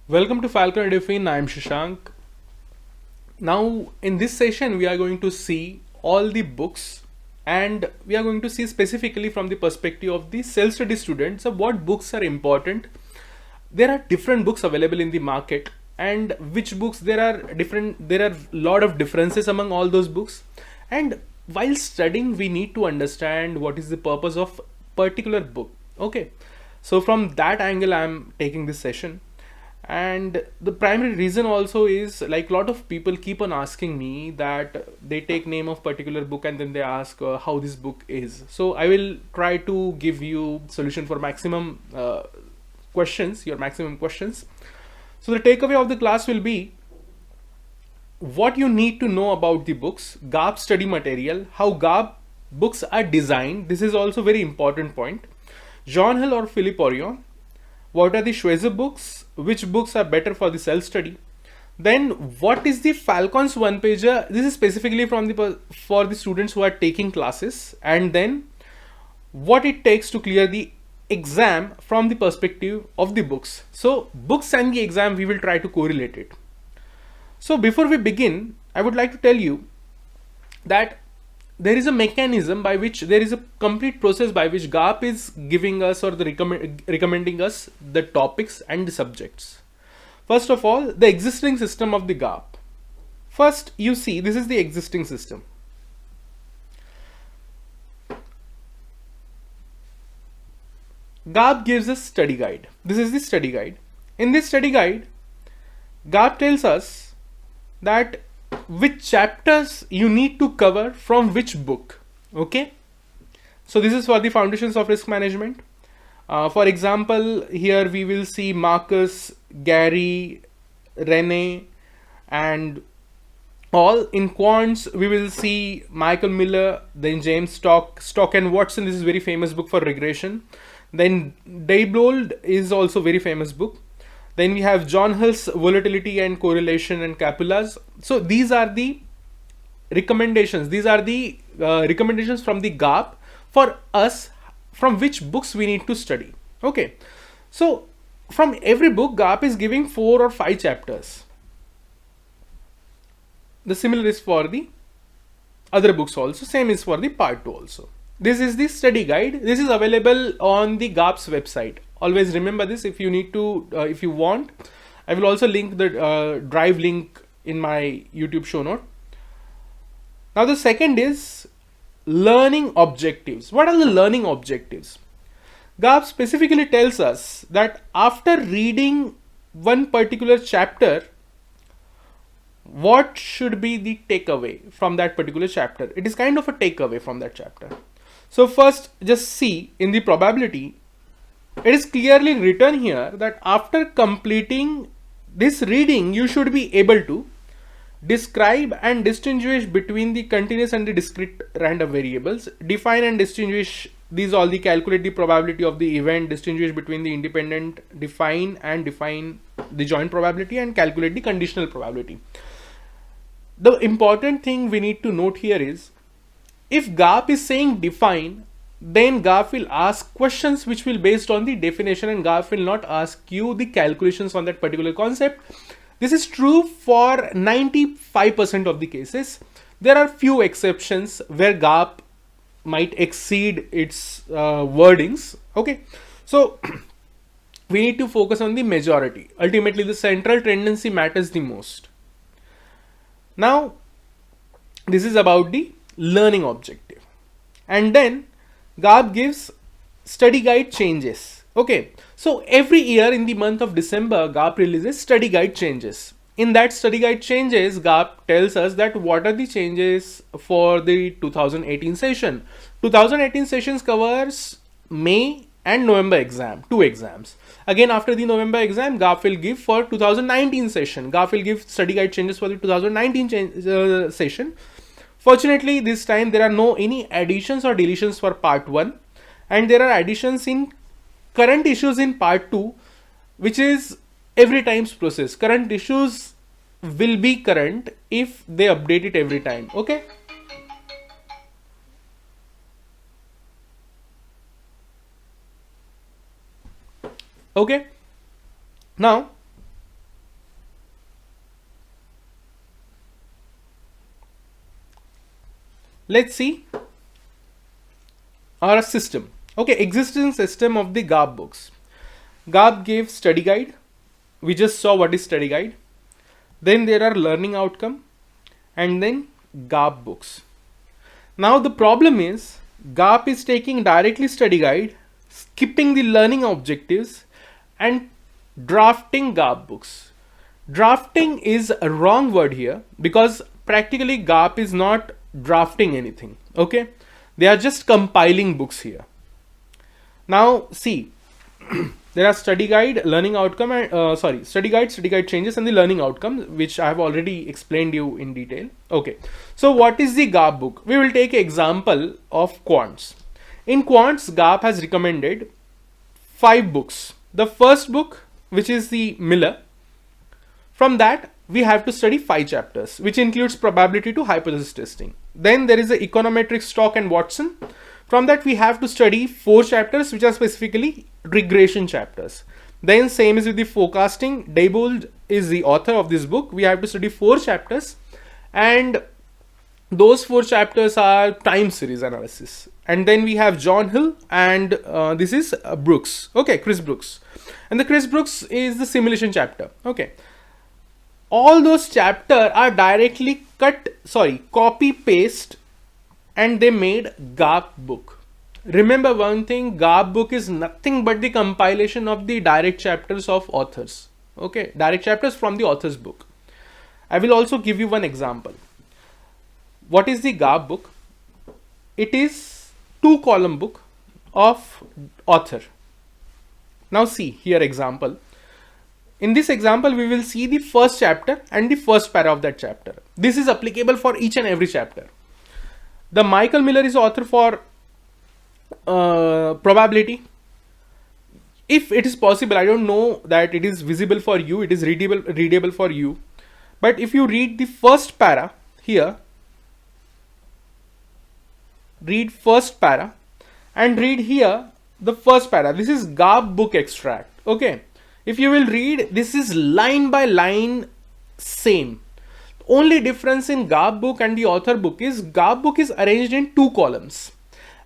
Welcome to Falcon Edufin. I am Shashank. Now, in this session, we are going to see all the books and we are going to see specifically from the perspective of the self study students of what books are important. There are different books available in the market, and which books there are a lot of differences among all those books. And while studying, we need to understand what is the purpose of particular book. Okay, so from that angle, I am taking this session. And the primary reason also is, like, a lot of people keep on asking me that they take name of particular book and then they ask how this book is. So I will try to give you solution for maximum questions, your maximum questions. So the takeaway of the class will be what you need to know about the books, GAP study material, how GAP books are designed. This is also very important point. John Hill or Philip Orion. What are the Schweitzer books? Which books are better for the self-study? Then what is the Falcon's one pager? This is specifically for the students who are taking classes. And then what it takes to clear the exam from the perspective of the books. So books and the exam, we will try to correlate it. So before we begin, I would like to tell you that there is a mechanism by which there is a complete process by which GAP is giving us or recommending us the topics and the subjects. First of all, the existing system of the GAP. First, you see, this is the existing system. GAP gives us study guide. This is the study guide. In this study guide, GAP tells us that which chapters you need to cover from which book. Okay, so this is for the foundations of risk management. For example, here we will see Marcus, Gary, Rene, and all. In quants we will see Michael Miller, then James Stock and Watson. This is very famous book for regression. Then Diebold is also very famous book. Then we have John Hill's volatility and correlation and Capula's. So these are the recommendations. These are the recommendations from the GAP for us from which books we need to study. Okay. So from every book, GAP is giving 4 or 5 chapters. The similar is for the other books also. Same is for the part 2 also. This is the study guide. This is available on the GAP's website. Always remember this. If you need to, if you want, I will also link the drive link in my YouTube show note. Now the second is learning objectives. What are the learning objectives? GAP specifically tells us that after reading one particular chapter, what should be the takeaway from that particular chapter? It is kind of a takeaway from that chapter. So first, just see in the probability, it is clearly written here that after completing this reading, you should be able to describe and distinguish between the continuous and the discrete random variables, define and distinguish these all, the calculate the probability of the event, distinguish between the independent, define the joint probability, and calculate the conditional probability. The important thing we need to note here is, if GAP is saying define, then GAP will ask questions which will based on the definition, and GAP will not ask you the calculations on that particular concept. This is true for 95% of the cases. There are few exceptions where GAP might exceed its wordings. Okay, so we need to focus on the majority. Ultimately, the central tendency matters the most. Now, this is about the learning objective. And then GAP gives study guide changes. Okay, so every year in the month of December, GAP releases study guide changes. In that study guide changes, GAP tells us that what are the changes for the 2018 session. 2018 sessions covers May and November exam, 2 exams. Again, after the November exam, GAP will give for 2019 session. GAP will give study guide changes for the 2019 session. Fortunately, this time there are no any additions or deletions for part 1, and there are additions in current issues in part 2, which is every time's process. Current issues will be current if they update it every time. Okay. Okay. Now, let's see our system. Okay, existing system of the GAP books. GAP gave study guide. We just saw what is study guide. Then there are learning outcome, and then GAP books. Now the problem is GAP is taking directly study guide, skipping the learning objectives, and drafting GAP books. Drafting is a wrong word here, because practically GAP is not drafting anything. Okay, they are just compiling books here. Now see, there are study guide, learning outcome, and study guide changes, and the learning outcome, which I have already explained you in detail. Okay, so what is the GAP book? We will take an example of quants. In quants, GAP has recommended 5 books. The first book, which is the Miller, from that we have to study 5 chapters, which includes probability to hypothesis testing. Then there is the econometric, Stock and Watson. From that we have to study 4 chapters, which are specifically regression chapters. Then same is with the forecasting. Diebold is the author of this book. We have to study 4 chapters, and those 4 chapters are time series analysis. And then we have John Hill, and this is Brooks. Okay, Chris Brooks. And the Chris Brooks is the simulation chapter. Okay. All those chapters are directly copy paste, and they made GAP book. Remember one thing, GAP book is nothing but the compilation of the direct chapters of authors. Okay, direct chapters from the author's book. I will also give you one example. What is the GAP book? It is 2-column book of author. Now see here example. In this example, we will see the first chapter and the first para of that chapter. This is applicable for each and every chapter. The Michael Miller is author for probability. If it is possible, I don't know that it is visible for you, it is readable for you. But if you read the first para here, read first para and read here the first para. This is GAP book extract. Okay. If you will read, this is line by line same. Only difference in GAP book and the author book is GAP book is arranged in 2 columns,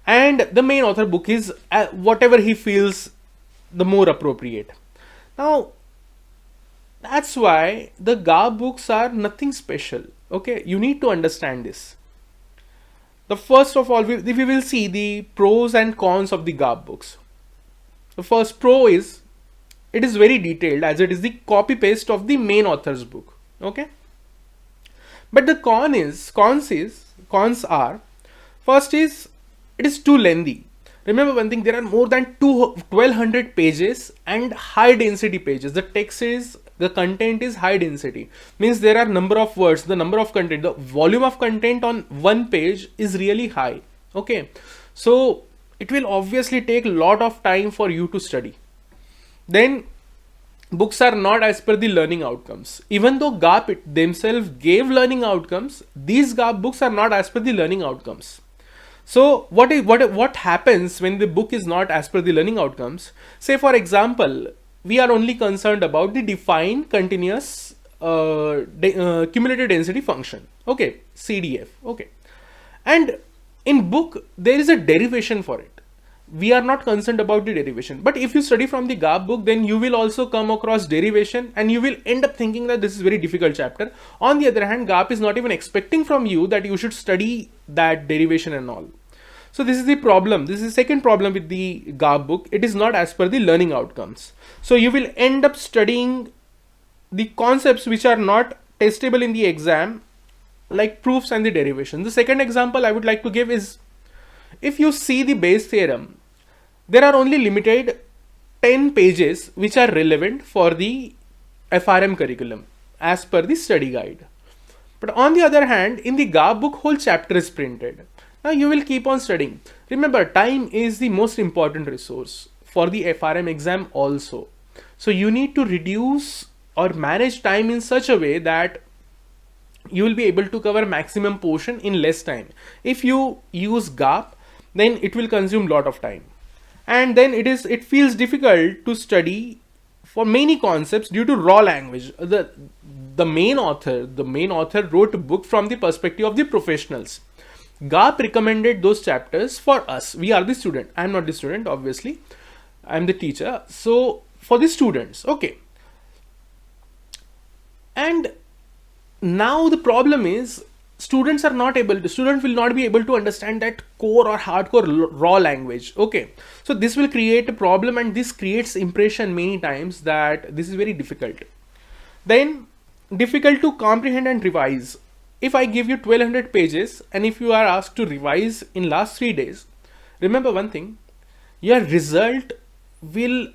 and the main author book is whatever he feels the more appropriate. Now that's why the GAP books are nothing special. Okay, you need to understand this. The first of all, we will see the pros and cons of the GAP books. The first pro is it is very detailed, as it is the copy paste of the main author's book. Okay. But the cons are, first is it is too lengthy. Remember one thing, there are more than 1200 pages and high density pages. The content is high density, means there are number of words, the number of content, the volume of content on one page is really high. Okay, so it will obviously take a lot of time for you to study. Then books are not as per the learning outcomes. Even though GAP themselves gave learning outcomes, these GAP books are not as per the learning outcomes. So what happens when the book is not as per the learning outcomes? Say for example, we are only concerned about the defined continuous cumulative density function. Okay, CDF. Okay, and in book there is a derivation for it. We are not concerned about the derivation. But if you study from the GAP book, then you will also come across derivation, and you will end up thinking that this is very difficult chapter. On the other hand, GAP is not even expecting from you that you should study that derivation and all. So this is the problem. This is the second problem with the GAP book. It is not as per the learning outcomes. So you will end up studying the concepts which are not testable in the exam, like proofs and the derivation. The second example I would like to give is, if you see the Bayes theorem, there are only limited 10 pages which are relevant for the FRM curriculum as per the study guide. But on the other hand, in the GAP book, whole chapter is printed. Now you will keep on studying. Remember, time is the most important resource for the FRM exam also. So you need to reduce or manage time in such a way that you will be able to cover maximum portion in less time. If you use GAP, then it will consume lot of time, and then it feels difficult to study for many concepts due to raw language. The main author wrote a book from the perspective of the professionals. GAP recommended those chapters for us. We are the student. I'm not the student, obviously. I'm the teacher. So for the students, okay. And now the problem is students will not be able to understand that core or hardcore raw language. Okay. So this will create a problem, and this creates impression many times that this is very difficult. Then difficult to comprehend and revise. If I give you 1200 pages and if you are asked to revise in last 3 days, remember one thing, your result will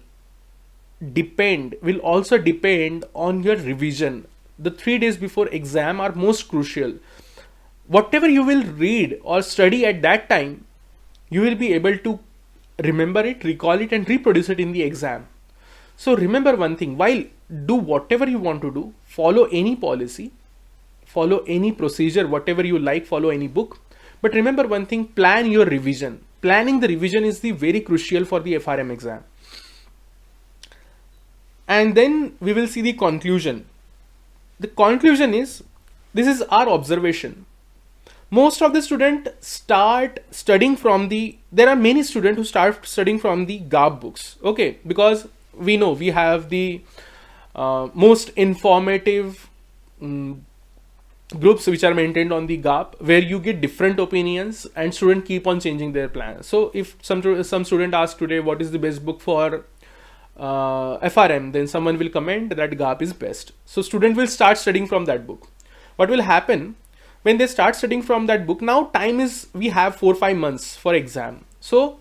also depend on your revision. The 3 days before exam are most crucial. Whatever you will read or study at that time, you will be able to remember it, recall it, and reproduce it in the exam. So remember one thing, while do whatever you want to do, follow any policy, follow any procedure, whatever you like, follow any book. But remember one thing, plan your revision. Planning the revision is the very crucial for the FRM exam. And then we will see the conclusion. The conclusion is, this is our observation. Most of the students start studying from there are many students who start studying from the GAP books. Okay, because we know we have the most informative groups which are maintained on the GAP, where you get different opinions and students keep on changing their plans. So if some student asks today what is the best book for FRM, then someone will comment that GAP is best. So student will start studying from that book. What will happen when they start studying from that book? Now we have 4-5 months for exam. So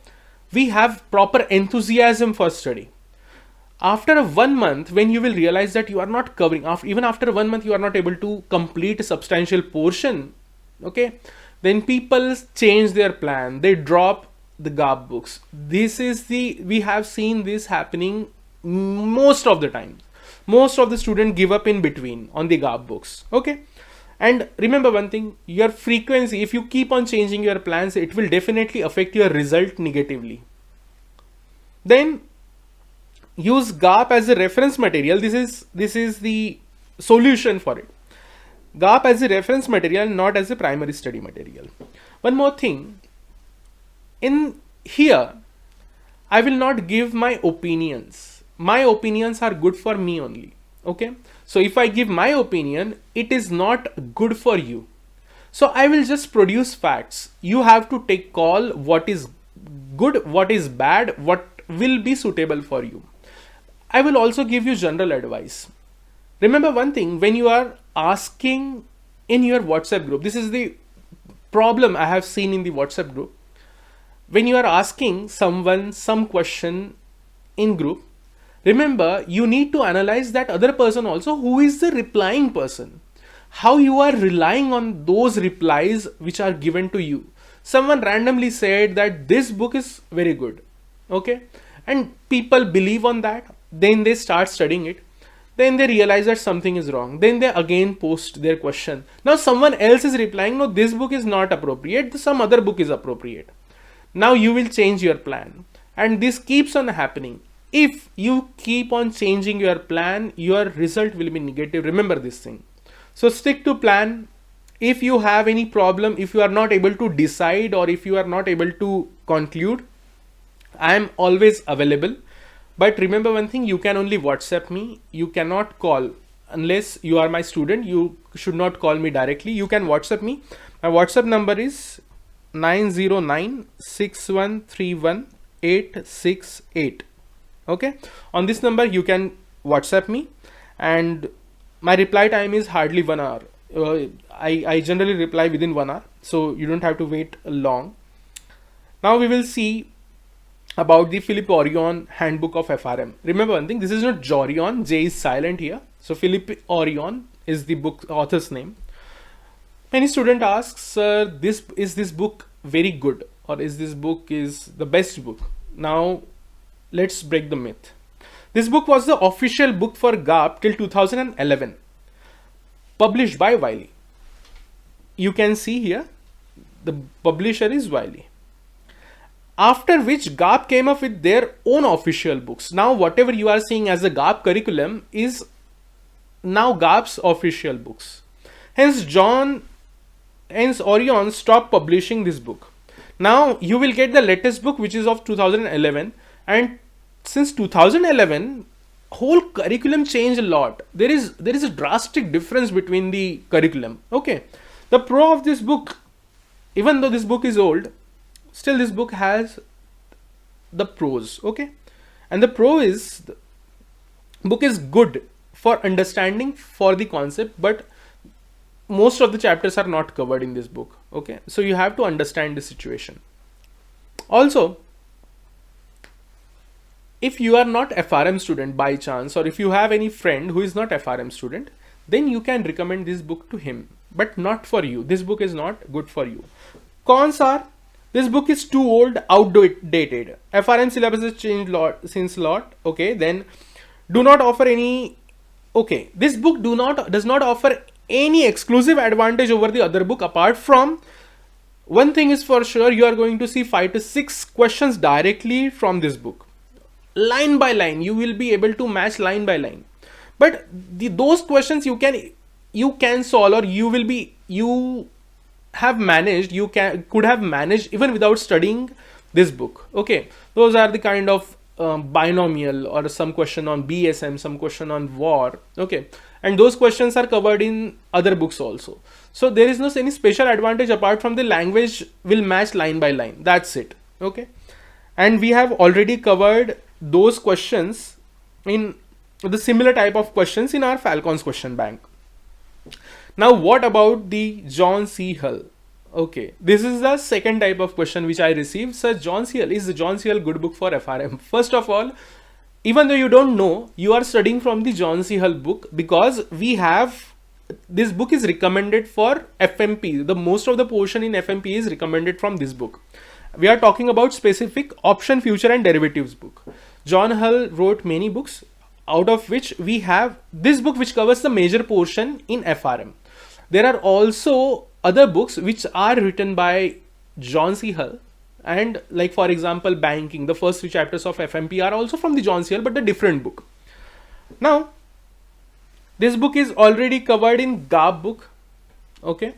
we have proper enthusiasm for study. After 1 month, when you will realize that you are not covering, even after 1 month, you are not able to complete a substantial portion, okay, then people change their plan. They drop the GAP books. We have seen this happening most of the time. Most of the students give up in between on the GAP books, okay. And remember one thing, your frequency, if you keep on changing your plans, it will definitely affect your result negatively. Then use GAP as a reference material. This is the solution for it. GAP as a reference material, not as a primary study material. One more thing, in here I will not give my opinions. My opinions are good for me only. Okay, so if I give my opinion, it is not good for you. So I will just produce facts. You have to take call what is good, what is bad, what will be suitable for you. I will also give you general advice. Remember one thing, when you are asking in your WhatsApp group, this is the problem I have seen in the WhatsApp group. When you are asking someone some question in group, remember you need to analyze that other person also, who is the replying person. How you are relying on those replies which are given to you. Someone randomly said that this book is very good, okay, and people believe on that. Then they start studying it. Then they realize that something is wrong. Then they again post their question. Now someone else is replying, no, this book is not appropriate, some other book is appropriate. Now you will change your plan, and this keeps on happening. If you keep on changing your plan, your result will be negative. Remember this thing. So stick to plan. If you have any problem, if you are not able to decide, or if you are not able to conclude, I am always available. But remember one thing, you can only WhatsApp me. You cannot call unless you are my student. You should not call me directly. You can WhatsApp me. My WhatsApp number is 90961318868. Okay, on this number you can WhatsApp me, and my reply time is hardly 1 hour. I generally reply within 1 hour, so you don't have to wait long. Now we will see about the Philip Orion Handbook of FRM. Remember one thing, this is not Jorion, J is silent here. So Philip Orion is the book author's name. Many student asks, sir, is this book very good, or is this book is the best book? Now let's break the myth. This book was the official book for GAP till 2011, published by Wiley. You can see here the publisher is Wiley. After which GAP came up with their own official books. Now whatever you are seeing as a GAP curriculum is now GAP's official books. Hence John hence Orion stopped publishing this book. Now you will get the latest book, which is of 2011, and since 2011 whole curriculum changed a lot. There is a drastic difference between the curriculum. Okay, the pro of this book, even though this book is old, still this book has the pros. Okay, and the pro is the book is good for understanding for the concept, but most of the chapters are not covered in this book. Okay, so you have to understand the situation. Also, if you are not FRM student by chance, or if you have any friend who is not FRM student, then you can recommend this book to him, but not for you. This book is not good for you. Cons are, this book is too old, outdated. FRM syllabus has changed since lot. Okay, then do not offer any. Okay, this book does not offer any exclusive advantage over the other book, apart from one thing is for sure, you are going to see 5 to 6 questions directly from this book. Line by line, you will be able to match line by line, but those questions you can solve, or you could have managed even without studying this book. Okay, those are the kind of binomial, or some question on BSM, some question on war. Okay, and those questions are covered in other books also, so there is no any special advantage apart from the language will match line by line. That's it. Okay, and we have already covered those questions in the similar type of questions in our Falcon's question bank. Now what about the John C. Hull? Okay, this is the second type of question which I received. Sir, John C. Hull, is the John C. Hull good book for FRM? First of all, even though you don't know, you are studying from the John C. Hull book, because we have this book is recommended for FMP. The most of the portion in FMP is recommended from this book. We are talking about specific option, future and derivatives book. John Hull wrote many books, out of which we have this book which covers the major portion in FRM. There are also other books which are written by John C. Hull, and like for example banking, the first 3 chapters of FMP are also from the John C. Hull, but a different book. Now this book is already covered in GAP book. Okay,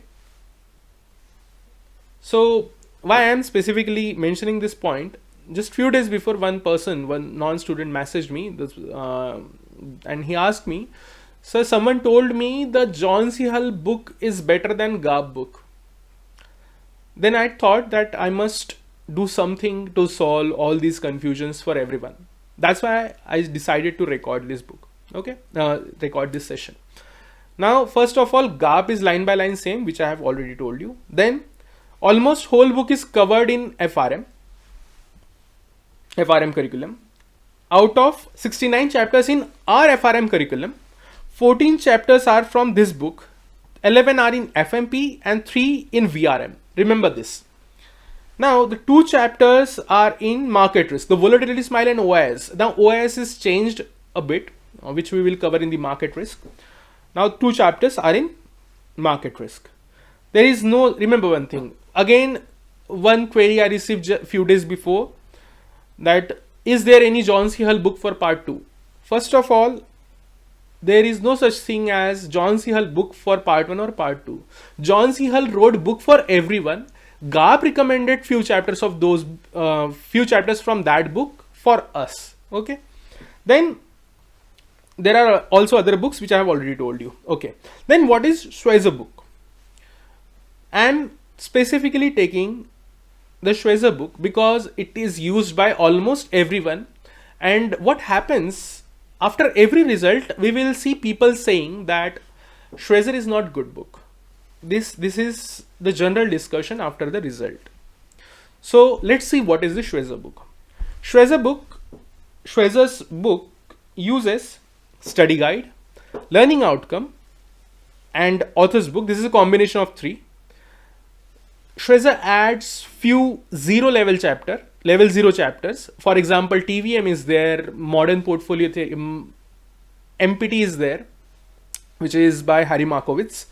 so why I am specifically mentioning this point, just few days before one non-student messaged me and he asked me, sir, someone told me the John C. Hull book is better than GAP book. Then I thought that I must do something to solve all these confusions for everyone. That's why I decided to record this book. Okay, record this session. Now first of all, GAP is line by line same, which I have already told you. Then almost whole book is covered in FRM curriculum. Out of 69 chapters in our FRM curriculum, 14 chapters are from this book, 11 are in FMP and 3 in VRM. Remember this. Now the 2 chapters are in market risk, the volatility smile and OIS. Now OIS is changed a bit, which we will cover in the market risk. Now 2 chapters are in market risk. There is no, remember one thing, again one query I received a few days before, that is there any John C. Hull book for part 2? First of all, there is no such thing as John C. Hull book for part 1 or part 2. John C. Hull wrote book for everyone. GAP recommended few chapters of those, few chapters from that book for us. Okay. Then there are also other books which I have already told you. Okay. Then what is Schweitzer book? I am specifically taking the Schweitzer book because it is used by almost everyone. And what happens after every result, we will see people saying that Schweitzer is not good book. This is the general discussion after the result. So let's see what is the Schweitzer book. Schweitzer's book uses study guide, learning outcome, and author's book. This is a combination of 3. Schweitzer adds few level 0 chapters. For example, TVM is there, modern portfolio MPT is there, which is by Harry Markowitz,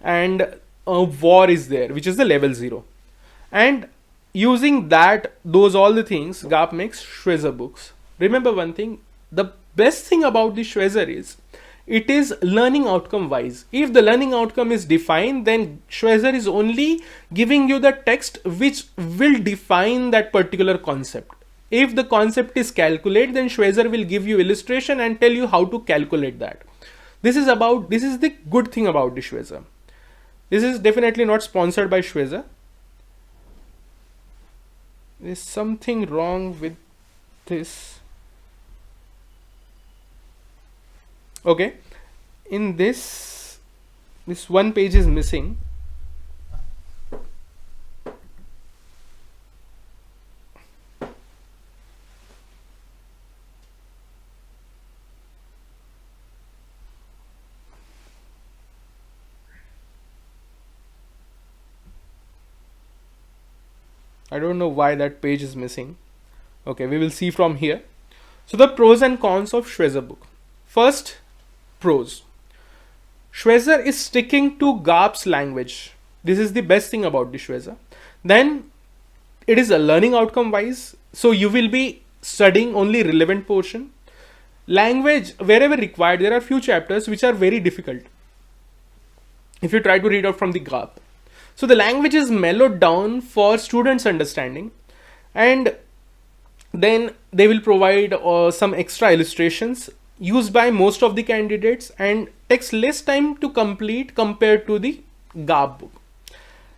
and war is there, which is the level 0. And using all the things, GAP makes Schweitzer books. Remember one thing, the best thing about the Schweitzer is it is learning outcome wise. If the learning outcome is defined, then Schwezer is only giving you the text which will define that particular concept. If the concept is calculate, then Schwezer will give you illustration and tell you how to calculate that. This is the good thing about the Schwezer. This is definitely not sponsored by Schwezer. There's something wrong with this. Okay, in this one page is missing. I don't know why that page is missing. Okay, we will see from here. So the pros and cons of Schwezer book. First, pros. Schwezer is sticking to GARP's language. This is the best thing about the Schwezer. Then it is a learning outcome wise. So you will be studying only relevant portion. Language, wherever required, there are few chapters which are very difficult if you try to read out from the GARP. So the language is mellowed down for students' understanding, and then they will provide some extra illustrations used by most of the candidates and takes less time to complete compared to the GARP book.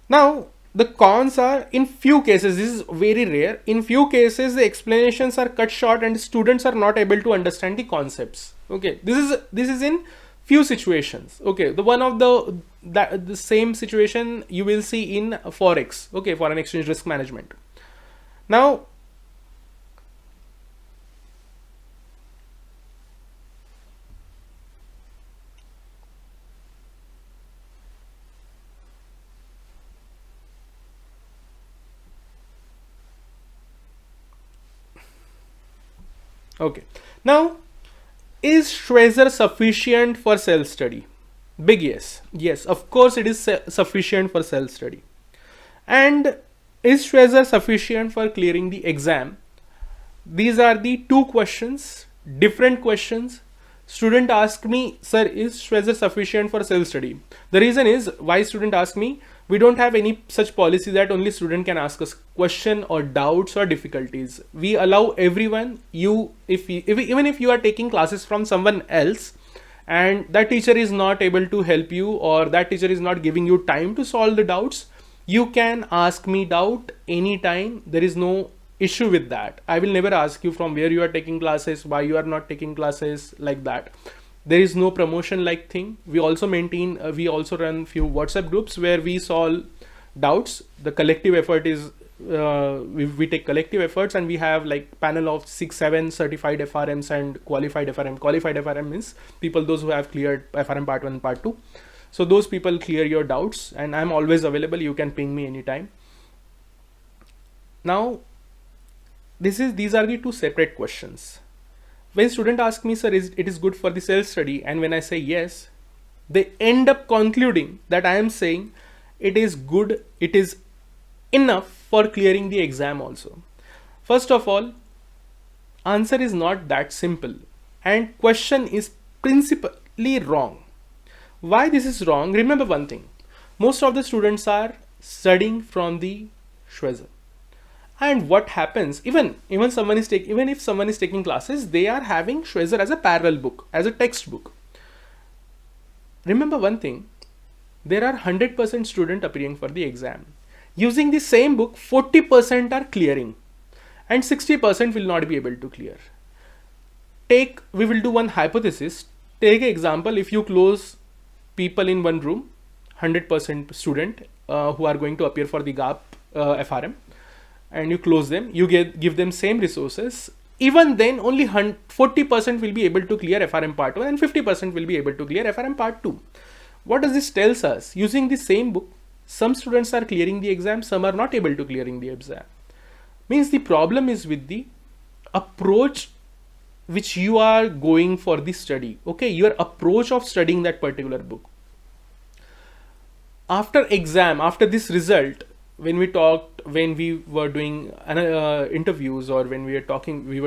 Now the cons are, in few cases, this is very rare, in few cases the explanations are cut short and students are not able to understand the concepts. Okay, this is in few situations. Okay, the same situation you will see in forex, okay, foreign exchange risk management. Now okay, now is Schwezer sufficient for self-study? Big yes. Yes, of course it is sufficient for self-study. And is Schwezer sufficient for clearing the exam? These are the two questions, different questions. Student asked me, sir, is Schwezer sufficient for self-study? The reason is, why student asked me, we don't have any such policy that only student can ask us question or doubts or difficulties. We allow everyone, even if you are taking classes from someone else and that teacher is not able to help you, or that teacher is not giving you time to solve the doubts, you can ask me doubt anytime. There is no issue with that. I will never ask you from where you are taking classes, why you are not taking classes, like that. There is no promotion like thing. We also maintain, we also run few WhatsApp groups where we solve doubts. The collective effort is, we take collective efforts, and we have like panel of 6-7 certified FRMs and qualified FRM. Qualified FRM means people, those who have cleared FRM part 1 and part 2. So those people clear your doubts, and I'm always available. You can ping me anytime. Now, these are the two separate questions. When student asks me, sir, it is good for the self-study, and when I say yes, they end up concluding that I am saying it is good, it is enough for clearing the exam also. First of all, answer is not that simple, and question is principally wrong. Why this is wrong? Remember one thing, most of the students are studying from the Schwezer. And what happens, even if someone is taking classes, they are having Schwezer as a parallel book, as a textbook. Remember one thing, there are 100% student appearing for the exam. Using the same book, 40% are clearing and 60% will not be able to clear. We will do one hypothesis. Take an example, if you close people in one room, 100% student who are going to appear for the GARP FRM, and you close them, you give them same resources, even then only 40% will be able to clear FRM part 1 and 50% will be able to clear FRM part 2. What does this tells us? Using the same book, some students are clearing the exam, some are not able to clearing the exam. Means the problem is with the approach which you are going for the study. Okay, your approach of studying that particular book. After exam, after this result, when we were doing interviews, or when we were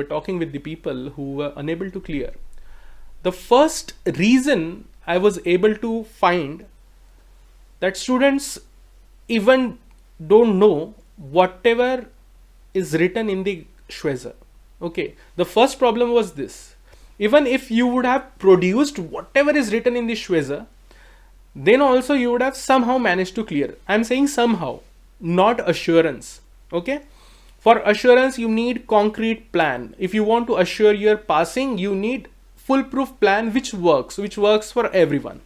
talking with the people who were unable to clear, the first reason I was able to find that students even don't know whatever is written in the Schwezer. Okay, the first problem was this. Even if you would have produced whatever is written in the Schwezer, then also you would have somehow managed to clear. I'm saying somehow, not assurance. Okay, for assurance you need concrete plan. If you want to assure your passing, you need foolproof plan which works for everyone.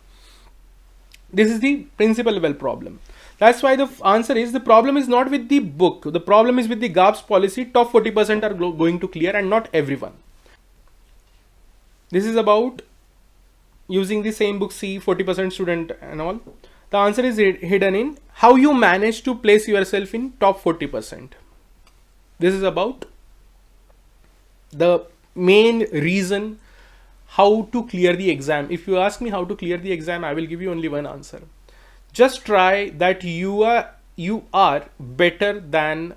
This is the principal level problem. That's why the answer is, the problem is not with the book. The problem is with the GAPS policy. Top 40% are going to clear and not everyone. This is about using the same book, C, 40% student and all. The answer is hidden in how you manage to place yourself in top 40%. This is about the main reason how to clear the exam. If you ask me how to clear the exam, I will give you only one answer. Just try that you are better than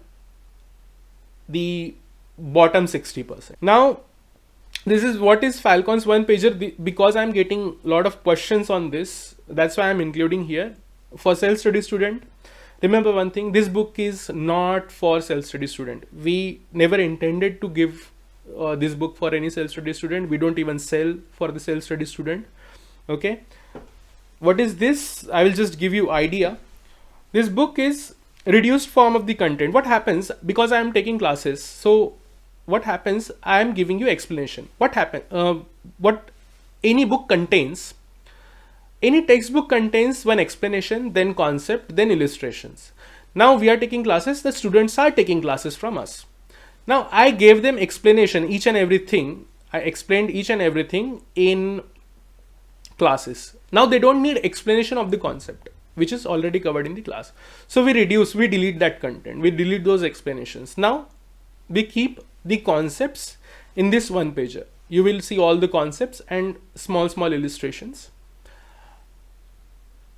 the bottom 60%. Now, this is what is Falcon's one pager. Because I'm getting a lot of questions on this, that's why I'm including here. For self-study student, remember one thing, this book is not for self-study student. We never intended to give this book for any self-study student. We don't even sell for the self-study student. Okay, what is this? I will just give you idea. This book is reduced form of the content. What happens, because I am taking classes, so what happens, I am giving you explanation. What any book contains, any textbook contains one explanation, then concept, then illustrations. Now we are taking classes, the students are taking classes from us. Now I gave them explanation, each and everything. I explained each and everything in classes. Now they don't need explanation of the concept, which is already covered in the class. So we delete that content, we delete those explanations. Now we keep the concepts in this one pager. You will see all the concepts and small illustrations.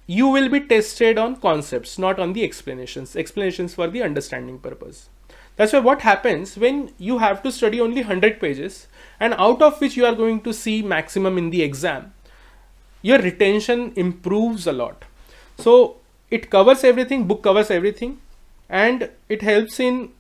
You will be tested on concepts, not on the explanations for the understanding purpose. That's why what happens when you have to study only 100 pages and out of which you are going to see maximum in the exam, your retention improves a lot. So it covers everything, book covers everything, and it helps in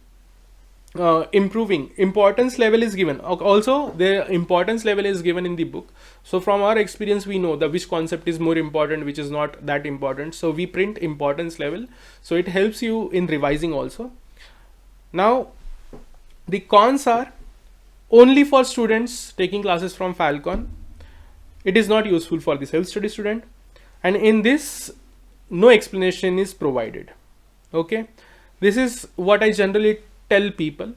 improving. Importance level is given. Also the importance level is given in the book. So from our experience, we know that which concept is more important, which is not that important. So we print importance level. So it helps you in revising also. Now the cons are only for students taking classes from Falcon. It is not useful for the self-study student, and in this no explanation is provided. Okay, this is what I generally tell people.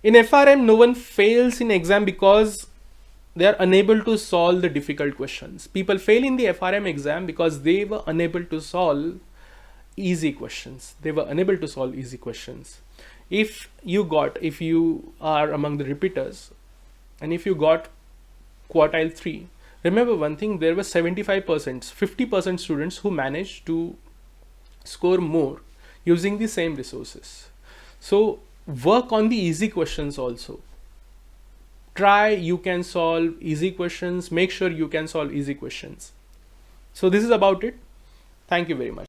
In FRM, no one fails in exam because they are unable to solve the difficult questions. People fail in the FRM exam because they were unable to solve easy questions. If you are among the repeaters and if you got quartile 3, remember one thing, there were 75%, 50% students who managed to score more using the same resources. So work on the easy questions also. Try you can solve easy questions. Make sure you can solve easy questions. So this is about it. Thank you very much.